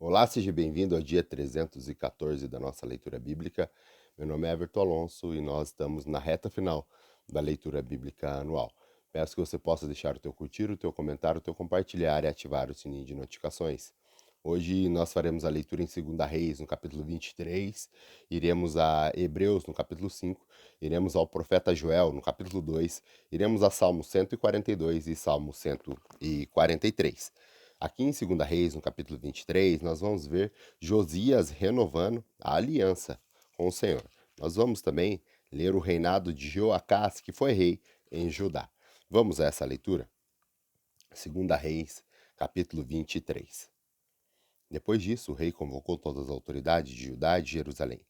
Olá, seja bem-vindo ao dia 314 da nossa leitura bíblica. Meu nome é Everton Alonso e nós estamos na reta final da leitura bíblica anual. Peço que você possa deixar o teu curtir, o teu comentário, o teu compartilhar e ativar o sininho de notificações. Hoje nós faremos a leitura em 2 Reis, no capítulo 23, iremos a Hebreus, no capítulo 5, iremos ao profeta Joel, no capítulo 2, iremos a Salmo 142 e Salmo 143. Aqui em 2 Reis, no capítulo 23, nós vamos ver Josias renovando a aliança com o Senhor. Nós vamos também ler o reinado de Joacás, que foi rei em Judá. Vamos a essa leitura? 2 Reis, capítulo 23. Depois disso, o rei convocou todas as autoridades de Judá e de Jerusalém.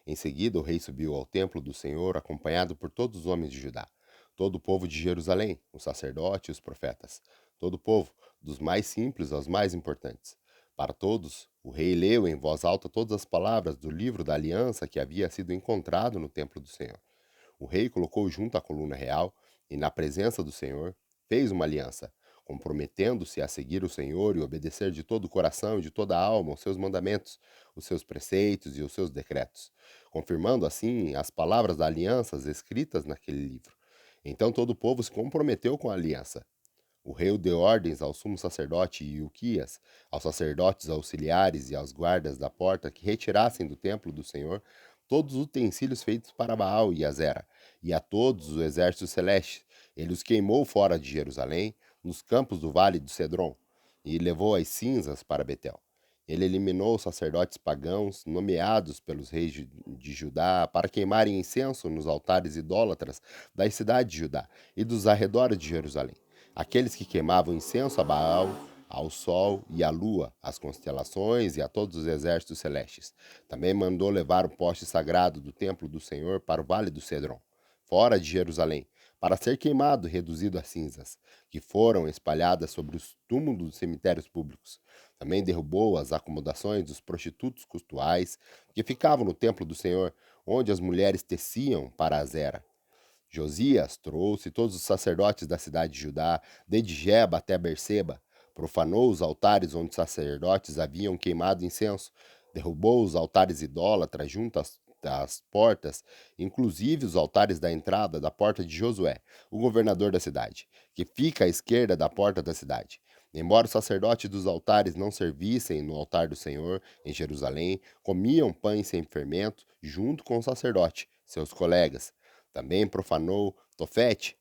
Em seguida, o rei subiu ao templo do Senhor, acompanhado por todos os homens de Judá, todo o povo de Jerusalém, os sacerdotes e os profetas, todo o povo, dos mais simples aos mais importantes. Para todos, o rei leu em voz alta todas as palavras do livro da aliança que havia sido encontrado no templo do Senhor. O rei colocou junto à coluna real e, na presença do Senhor, fez uma aliança, comprometendo-se a seguir o Senhor e obedecer de todo o coração e de toda a alma os seus mandamentos, os seus preceitos e os seus decretos, confirmando assim as palavras da aliança escritas naquele livro. Então todo o povo se comprometeu com a aliança. O rei deu ordens ao sumo sacerdote Ilquias, aos sacerdotes auxiliares e aos guardas da porta que retirassem do templo do Senhor todos os utensílios feitos para Baal e Azera, e a todos os exércitos celestes. Ele os queimou fora de Jerusalém, nos campos do vale do Cedron, e levou as cinzas para Betel. Ele eliminou os sacerdotes pagãos, nomeados pelos reis de Judá, para queimarem incenso nos altares idólatras das cidades de Judá e dos arredores de Jerusalém. Aqueles que queimavam incenso a Baal, ao sol e à lua, às constelações e a todos os exércitos celestes. Também mandou levar o poste sagrado do templo do Senhor para o vale do Cedron, fora de Jerusalém, para ser queimado e reduzido a cinzas, que foram espalhadas sobre os túmulos dos cemitérios públicos. Também derrubou as acomodações dos prostitutos cultuais que ficavam no templo do Senhor, onde as mulheres teciam para Azera. Josias trouxe todos os sacerdotes da cidade de Judá, desde Geba até Berseba, profanou os altares onde os sacerdotes haviam queimado incenso, derrubou os altares idólatras junto às portas, inclusive os altares da entrada da porta de Josué, o governador da cidade, que fica à esquerda da porta da cidade. Embora os sacerdotes dos altares não servissem no altar do Senhor, em Jerusalém, comiam pães sem fermento junto com o sacerdote, seus colegas. Também profanou Tofete,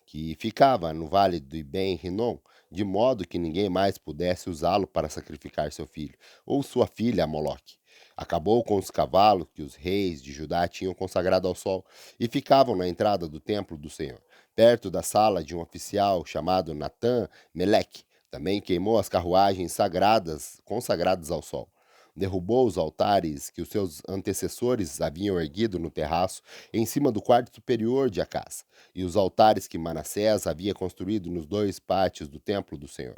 que ficava no vale do Ben-Rinom, de modo que ninguém mais pudesse usá-lo para sacrificar seu filho, ou sua filha a Moloque. Acabou com os cavalos que os reis de Judá tinham consagrado ao sol e ficavam na entrada do templo do Senhor, perto da sala de um oficial chamado Natã Meleque. Também queimou as carruagens sagradas consagradas ao sol. Derrubou os altares que os seus antecessores haviam erguido no terraço em cima do quarto superior de Acás, e os altares que Manassés havia construído nos dois pátios do templo do Senhor.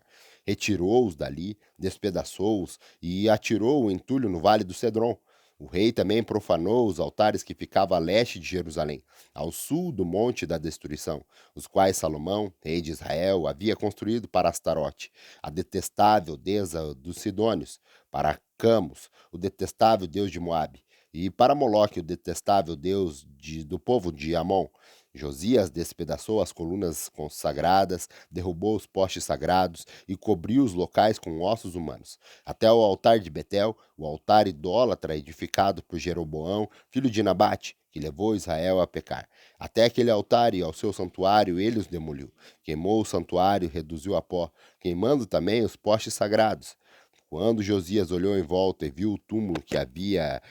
Retirou-os dali, despedaçou-os e atirou o entulho no vale do Cedron. O rei também profanou os altares que ficavam a leste de Jerusalém, ao sul do Monte da Destruição, os quais Salomão, rei de Israel, havia construído para Astarote, a detestável deusa dos Sidônios, para Camus, o detestável deus de Moabe, e para Moloque, o detestável deus do povo de Amon. Josias despedaçou as colunas consagradas, derrubou os postes sagrados e cobriu os locais com ossos humanos. Até o altar de Betel, o altar idólatra edificado por Jeroboão, filho de Nabate, que levou Israel a pecar. Até aquele altar e ao seu santuário ele os demoliu. Queimou o santuário e reduziu a pó, queimando também os postes sagrados. Quando Josias olhou em volta e viu o túmulo que havia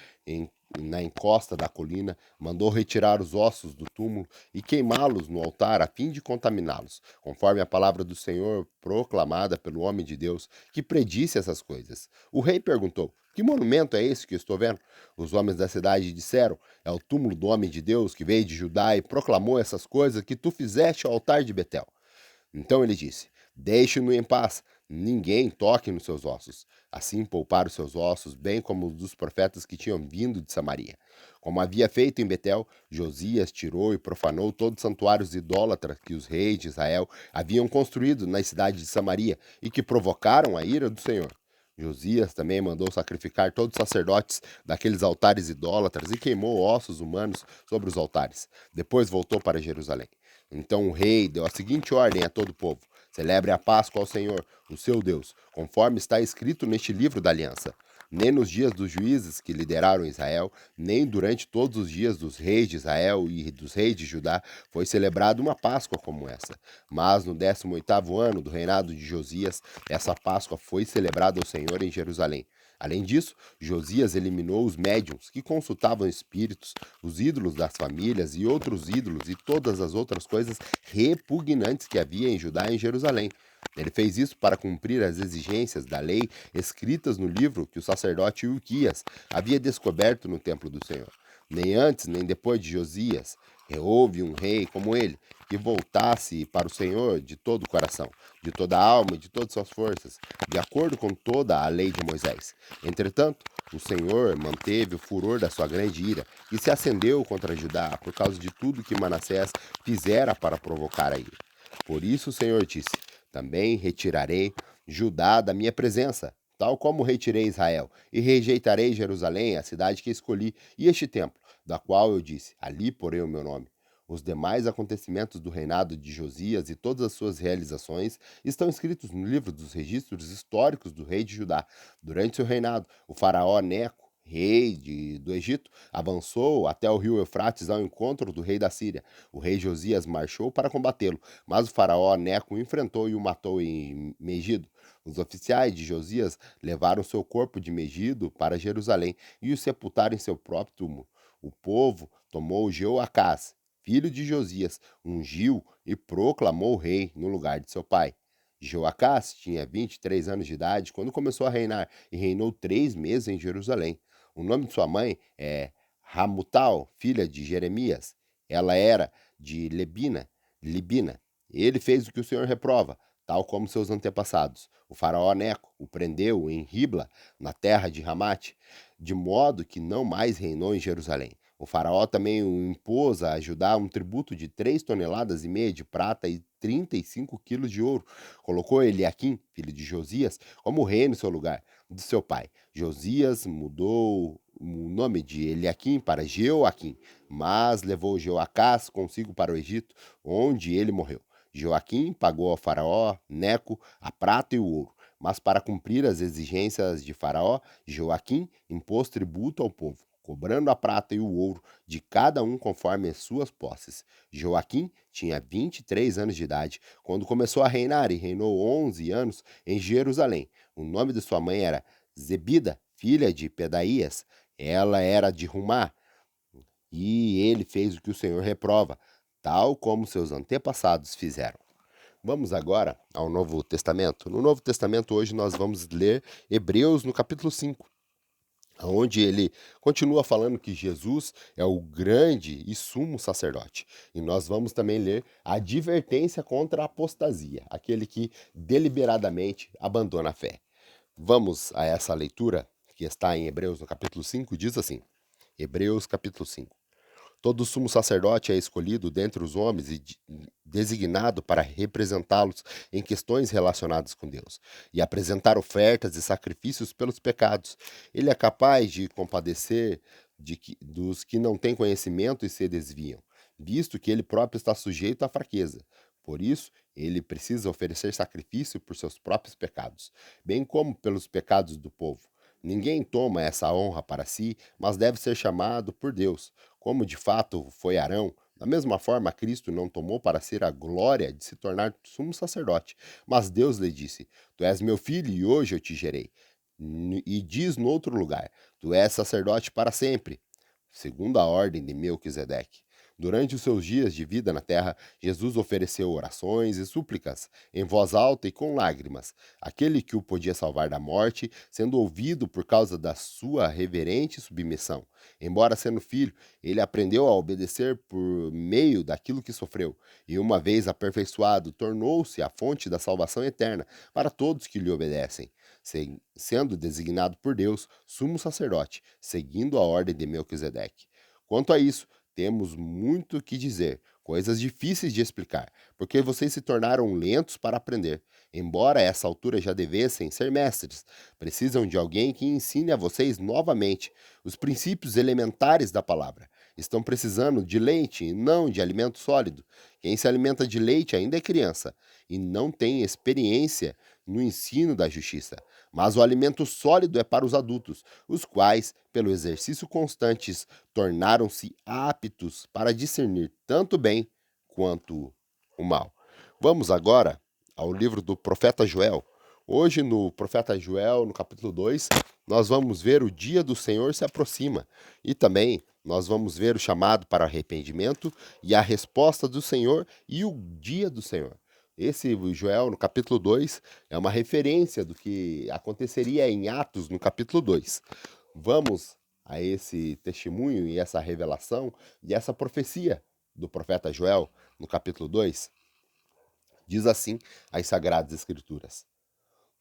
na encosta da colina, mandou retirar os ossos do túmulo e queimá-los no altar a fim de contaminá-los, conforme a palavra do Senhor proclamada pelo homem de Deus que predisse essas coisas. O rei perguntou: Que monumento é esse que estou vendo? Os homens da cidade disseram: É o túmulo do homem de Deus que veio de Judá e proclamou essas coisas que tu fizeste ao altar de Betel. Então ele disse: Deixe-no em paz, ninguém toque nos seus ossos. Assim pouparam os seus ossos, bem como os dos profetas que tinham vindo de Samaria. Como havia feito em Betel, Josias tirou e profanou todos os santuários idólatras que os reis de Israel haviam construído na cidade de Samaria e que provocaram a ira do Senhor. Josias também mandou sacrificar todos os sacerdotes daqueles altares idólatras e queimou ossos humanos sobre os altares. Depois voltou para Jerusalém. Então o rei deu a seguinte ordem a todo o povo: celebre a Páscoa ao Senhor, o seu Deus, conforme está escrito neste livro da aliança. Nem nos dias dos juízes que lideraram Israel, nem durante todos os dias dos reis de Israel e dos reis de Judá foi celebrada uma Páscoa como essa. Mas no 18º ano do reinado de Josias, essa Páscoa foi celebrada ao Senhor em Jerusalém. Além disso, Josias eliminou os médiuns que consultavam espíritos, os ídolos das famílias e outros ídolos e todas as outras coisas repugnantes que havia em Judá e em Jerusalém. Ele fez isso para cumprir as exigências da lei escritas no livro que o sacerdote Ilquias havia descoberto no templo do Senhor. Nem antes nem depois de Josias houve um rei como ele, que voltasse para o Senhor de todo o coração, de toda a alma e de todas as suas forças, de acordo com toda a lei de Moisés. Entretanto, o Senhor manteve o furor da sua grande ira e se acendeu contra Judá por causa de tudo que Manassés fizera para provocar a ira. Por isso o Senhor disse: também retirarei Judá da minha presença, tal como retirei Israel, e rejeitarei Jerusalém, a cidade que escolhi, e este templo, da qual eu disse: ali porei o meu nome. Os demais acontecimentos do reinado de Josias e todas as suas realizações estão escritos no livro dos registros históricos do rei de Judá. Durante seu reinado, o faraó Neco, do Egito, avançou até o rio Eufrates ao encontro do rei da Síria. O rei Josias marchou para combatê-lo, mas o faraó Neco o enfrentou e o matou em Megido. Os oficiais de Josias levaram seu corpo de Megido para Jerusalém e o sepultaram em seu próprio túmulo. O povo tomou Jeoacás, filho de Josias, ungiu e proclamou rei no lugar de seu pai. Jeoacás tinha 23 anos de idade quando começou a reinar e reinou 3 meses em Jerusalém. O nome de sua mãe é Ramutal, filha de Jeremias. Ela era de Libina. Ele fez o que o Senhor reprova, tal como seus antepassados. O faraó Neco o prendeu em Ribla, na terra de Ramate, de modo que não mais reinou em Jerusalém. O faraó também o impôs a Judá um tributo de 3,5 toneladas de prata e 35 quilos de ouro. Colocou Eliaquim, filho de Josias, como rei no seu lugar, de seu pai. Josias mudou o nome de Eliaquim para Jeoaquim, mas levou Jeoacás consigo para o Egito, onde ele morreu. Joaquim pagou ao faraó Neco a prata e o ouro, mas para cumprir as exigências de faraó, Joaquim impôs tributo ao povo, cobrando a prata e o ouro de cada um conforme as suas posses. Joaquim tinha 23 anos de idade quando começou a reinar e reinou 11 anos em Jerusalém. O nome de sua mãe era Zebida, filha de Pedaías. Ela era de Rumá, e ele fez o que o Senhor reprova, tal como seus antepassados fizeram. Vamos agora ao Novo Testamento. No Novo Testamento, hoje, nós vamos ler Hebreus no capítulo 5, onde ele continua falando que Jesus é o grande e sumo sacerdote. E nós vamos também ler a advertência contra a apostasia, aquele que deliberadamente abandona a fé. Vamos a essa leitura que está em Hebreus no capítulo 5, diz assim: Hebreus capítulo 5. Todo sumo sacerdote é escolhido dentre os homens e designado para representá-los em questões relacionadas com Deus e apresentar ofertas e sacrifícios pelos pecados. Ele é capaz de compadecer dos que não têm conhecimento e se desviam, visto que ele próprio está sujeito à fraqueza. Por isso, ele precisa oferecer sacrifício por seus próprios pecados, bem como pelos pecados do povo. Ninguém toma essa honra para si, mas deve ser chamado por Deus, como de fato foi Arão. Da mesma forma, Cristo não tomou para si a glória de se tornar sumo sacerdote, mas Deus lhe disse: Tu és meu filho e hoje eu te gerei. E diz no outro lugar: Tu és sacerdote para sempre, segundo a ordem de Melquisedeque. Durante os seus dias de vida na terra, Jesus ofereceu orações e súplicas em voz alta e com lágrimas. Aquele que o podia salvar da morte, sendo ouvido por causa da sua reverente submissão. Embora sendo filho, ele aprendeu a obedecer por meio daquilo que sofreu, e uma vez aperfeiçoado, tornou-se a fonte da salvação eterna para todos que lhe obedecem, sendo designado por Deus sumo sacerdote, seguindo a ordem de Melquisedeque. Quanto a isso, temos muito que dizer coisas difíceis de explicar, porque vocês se tornaram lentos para aprender. Embora a essa altura já devessem ser mestres, precisam de alguém que ensine a vocês novamente os princípios elementares da palavra. Estão precisando de leite e não de alimento sólido. Quem se alimenta de leite ainda é criança e não tem experiência no ensino da justiça. Mas o alimento sólido é para os adultos, os quais, pelo exercício constante, tornaram-se aptos para discernir tanto o bem quanto o mal. Vamos agora ao livro do profeta Joel. Hoje, no profeta Joel, no capítulo 2, nós vamos ver o dia do Senhor se aproxima e também nós vamos ver o chamado para arrependimento e a resposta do Senhor e o dia do Senhor. Esse Joel, no capítulo 2, é uma referência do que aconteceria em Atos, no capítulo 2. Vamos a esse testemunho e essa revelação e essa profecia do profeta Joel, no capítulo 2. Diz assim as Sagradas Escrituras: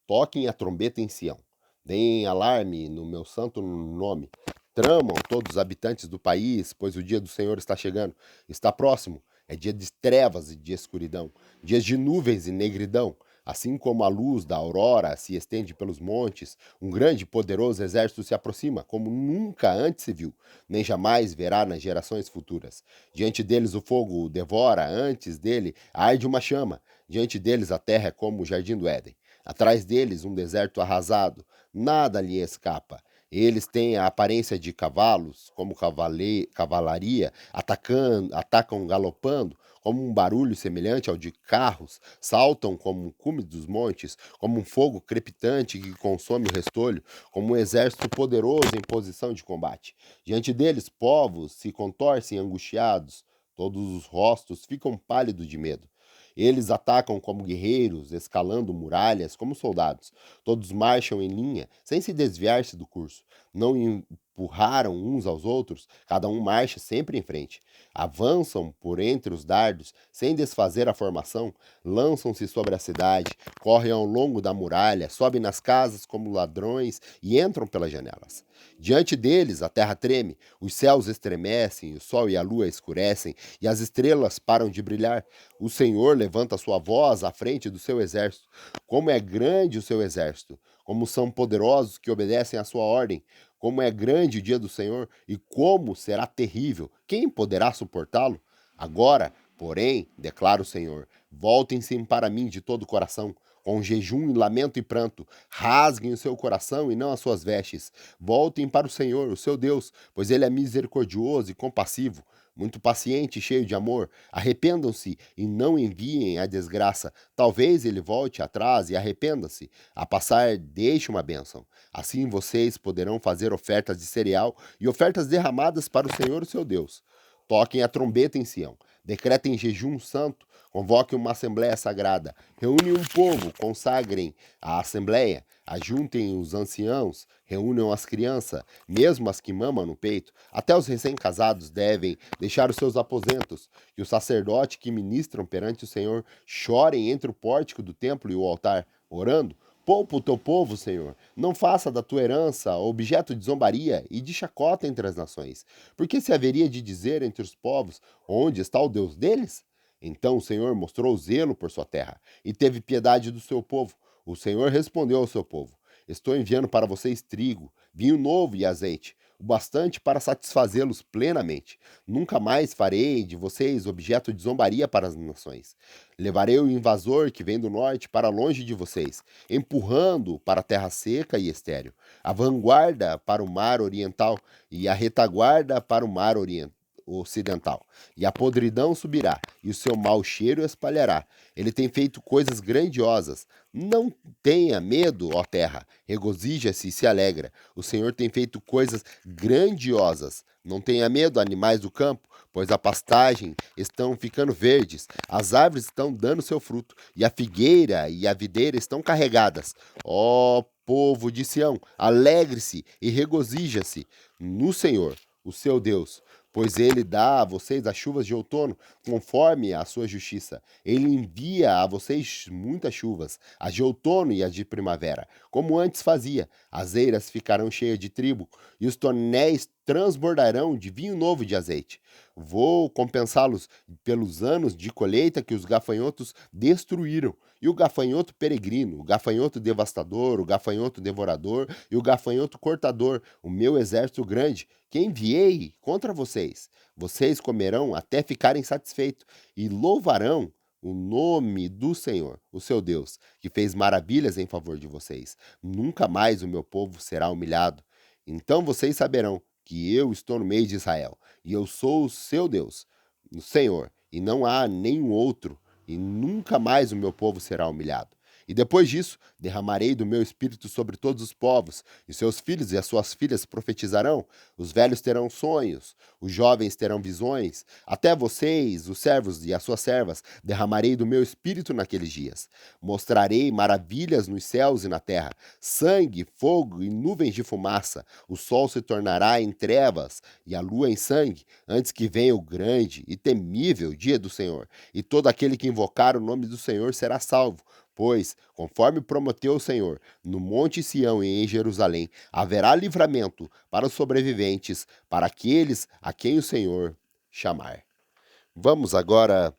Toquem a trombeta em Sião, deem alarme no meu santo nome. Tramam todos os habitantes do país, pois o dia do Senhor está chegando. Está próximo, é dia de trevas e de escuridão, dias de nuvens e negridão. Assim como a luz da aurora se estende pelos montes, um grande e poderoso exército se aproxima, como nunca antes se viu, nem jamais verá nas gerações futuras. Diante deles o fogo devora, antes dele arde uma chama. Diante deles a terra é como o jardim do Éden. Atrás deles um deserto arrasado, nada lhe escapa. Eles têm a aparência de cavalos, como cavalaria, atacam galopando, como um barulho semelhante ao de carros, saltam como um cume dos montes, como um fogo crepitante que consome o restolho, como um exército poderoso em posição de combate. Diante deles, povos se contorcem angustiados, todos os rostos ficam pálidos de medo. Eles atacam como guerreiros, escalando muralhas como soldados. Todos marcham em linha, sem se desviar-se do curso. Não empurraram uns aos outros, cada um marcha sempre em frente. Avançam por entre os dardos, sem desfazer a formação, lançam-se sobre a cidade, correm ao longo da muralha, sobem nas casas como ladrões e entram pelas janelas. Diante deles a terra treme, os céus estremecem, o sol e a lua escurecem, e as estrelas param de brilhar. O Senhor levanta sua voz à frente do seu exército. Como é grande o seu exército! Como são poderosos que obedecem à sua ordem! Como é grande o dia do Senhor e como será terrível! Quem poderá suportá-lo? Agora, porém, declara o Senhor, voltem-se para mim de todo o coração, com jejum, lamento e pranto. Rasguem o seu coração e não as suas vestes. Voltem para o Senhor, o seu Deus, pois ele é misericordioso e compassivo, muito paciente e cheio de amor. Arrependam-se e não enviem a desgraça. Talvez ele volte atrás e arrependa-se. A passar, deixe uma bênção. Assim vocês poderão fazer ofertas de cereal e ofertas derramadas para o Senhor, o seu Deus. Toquem a trombeta em Sião, decretem jejum santo, convoquem uma assembleia sagrada, reúnem um povo, consagrem a assembleia, ajuntem os anciãos, reúnam as crianças, mesmo as que mamam no peito, até os recém-casados devem deixar os seus aposentos, e os sacerdotes que ministram perante o Senhor chorem entre o pórtico do templo e o altar, orando. Poupa o teu povo, Senhor. Não faça da tua herança objeto de zombaria e de chacota entre as nações. Porque se haveria de dizer entre os povos, onde está o Deus deles? Então o Senhor mostrou zelo por sua terra e teve piedade do seu povo. O Senhor respondeu ao seu povo: Estou enviando para vocês trigo, vinho novo e azeite, o bastante para satisfazê-los plenamente. Nunca mais farei de vocês objeto de zombaria para as nações. Levarei o invasor que vem do norte para longe de vocês, empurrando para a terra seca e estéril, a vanguarda para o mar oriental e a retaguarda para o mar ocidental. E a podridão subirá, e o seu mau cheiro espalhará. Ele tem feito coisas grandiosas. Não tenha medo, ó terra, regozija-se e se alegra. O Senhor tem feito coisas grandiosas. Não tenha medo, animais do campo, pois a pastagem estão ficando verdes, as árvores estão dando seu fruto, e a figueira e a videira estão carregadas. Ó povo de Sião, alegre-se e regozija-se no Senhor, o seu Deus, pois ele dá a vocês as chuvas de outono, conforme a sua justiça. Ele envia a vocês muitas chuvas, as de outono e as de primavera, como antes fazia. As eiras ficarão cheias de trigo, e os tonéis transbordarão de vinho novo e de azeite. Vou compensá-los pelos anos de colheita que os gafanhotos destruíram, e o gafanhoto peregrino, o gafanhoto devastador, o gafanhoto devorador e o gafanhoto cortador, o meu exército grande, que enviei contra vocês. Vocês comerão até ficarem satisfeitos e louvarão o nome do Senhor, o seu Deus, que fez maravilhas em favor de vocês. Nunca mais o meu povo será humilhado. Então vocês saberão que eu estou no meio de Israel, e eu sou o seu Deus, o Senhor, e não há nenhum outro, e nunca mais o meu povo será humilhado. E depois disso, derramarei do meu espírito sobre todos os povos, e seus filhos e as suas filhas profetizarão, os velhos terão sonhos, os jovens terão visões, até vocês, os servos e as suas servas, derramarei do meu espírito naqueles dias. Mostrarei maravilhas nos céus e na terra, sangue, fogo e nuvens de fumaça. O sol se tornará em trevas e a lua em sangue, antes que venha o grande e temível dia do Senhor. E todo aquele que invocar o nome do Senhor será salvo. Pois, conforme prometeu o Senhor, no Monte Sião e em Jerusalém haverá livramento para os sobreviventes, para aqueles a quem o Senhor chamar. Vamos agora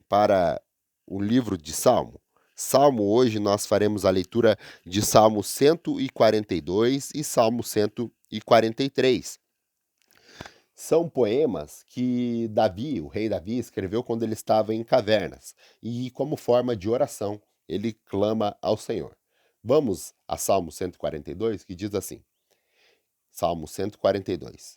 para o livro de Salmo. Salmo, hoje nós faremos a leitura de Salmo 142 e Salmo 143. São poemas que Davi, o rei Davi, escreveu quando ele estava em cavernas e, como forma de oração, ele clama ao Senhor. Vamos a Salmo 142, que diz assim: Salmo 142.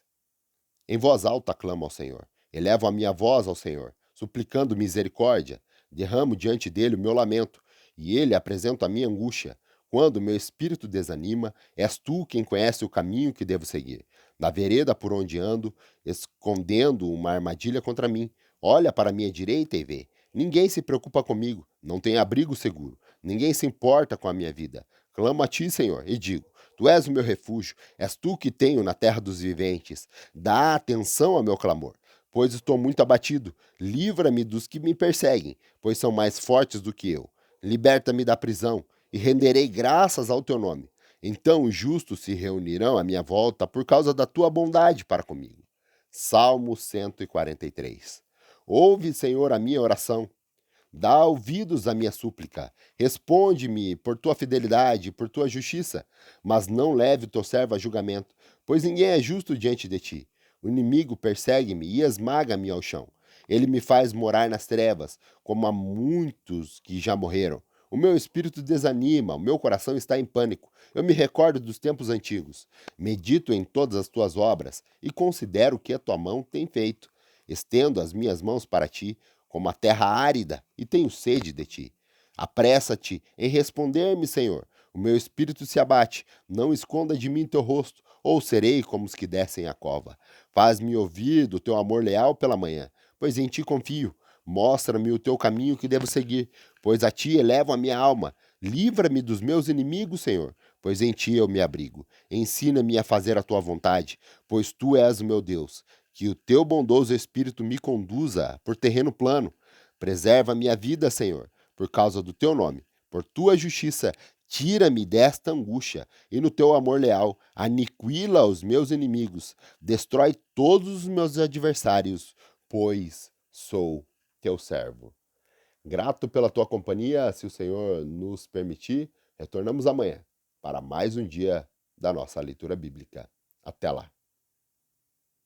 Em voz alta clamo ao Senhor, elevo a minha voz ao Senhor, suplicando misericórdia, derramo diante dele o meu lamento, e ele apresenta a minha angústia. Quando meu espírito desanima, és tu quem conhece o caminho que devo seguir. Na vereda por onde ando, escondendo uma armadilha contra mim, olha para a minha direita e vê. Ninguém se preocupa comigo, não tem abrigo seguro, ninguém se importa com a minha vida. Clamo a ti, Senhor, e digo: tu és o meu refúgio, és tu que tenho na terra dos viventes. Dá atenção ao meu clamor, pois estou muito abatido. Livra-me dos que me perseguem, pois são mais fortes do que eu. Liberta-me da prisão, e renderei graças ao teu nome. Então os justos se reunirão à minha volta por causa da tua bondade para comigo. Salmo 143. Ouve, Senhor, a minha oração. Dá ouvidos à minha súplica. Responde-me por tua fidelidade, por tua justiça. Mas não leve o teu servo a julgamento, pois ninguém é justo diante de ti. O inimigo persegue-me e esmaga-me ao chão. Ele me faz morar nas trevas, como há muitos que já morreram. O meu espírito desanima, o meu coração está em pânico. Eu me recordo dos tempos antigos. Medito em todas as tuas obras e considero o que a tua mão tem feito. Estendo as minhas mãos para ti, como a terra árida, e tenho sede de ti. Apressa-te em responder-me, Senhor. O meu espírito se abate. Não esconda de mim teu rosto, ou serei como os que descem a cova. Faz-me ouvir do teu amor leal pela manhã, pois em ti confio. Mostra-me o teu caminho que devo seguir, pois a ti elevo a minha alma. Livra-me dos meus inimigos, Senhor, pois em ti eu me abrigo. Ensina-me a fazer a tua vontade, pois tu és o meu Deus. Que o teu bondoso espírito me conduza por terreno plano. Preserva a minha vida, Senhor, por causa do teu nome. Por tua justiça, tira-me desta angústia, e no teu amor leal, aniquila os meus inimigos. Destrói todos os meus adversários, pois sou teu servo. Grato pela tua companhia, se o Senhor nos permitir, retornamos amanhã para mais um dia da nossa leitura bíblica. Até lá.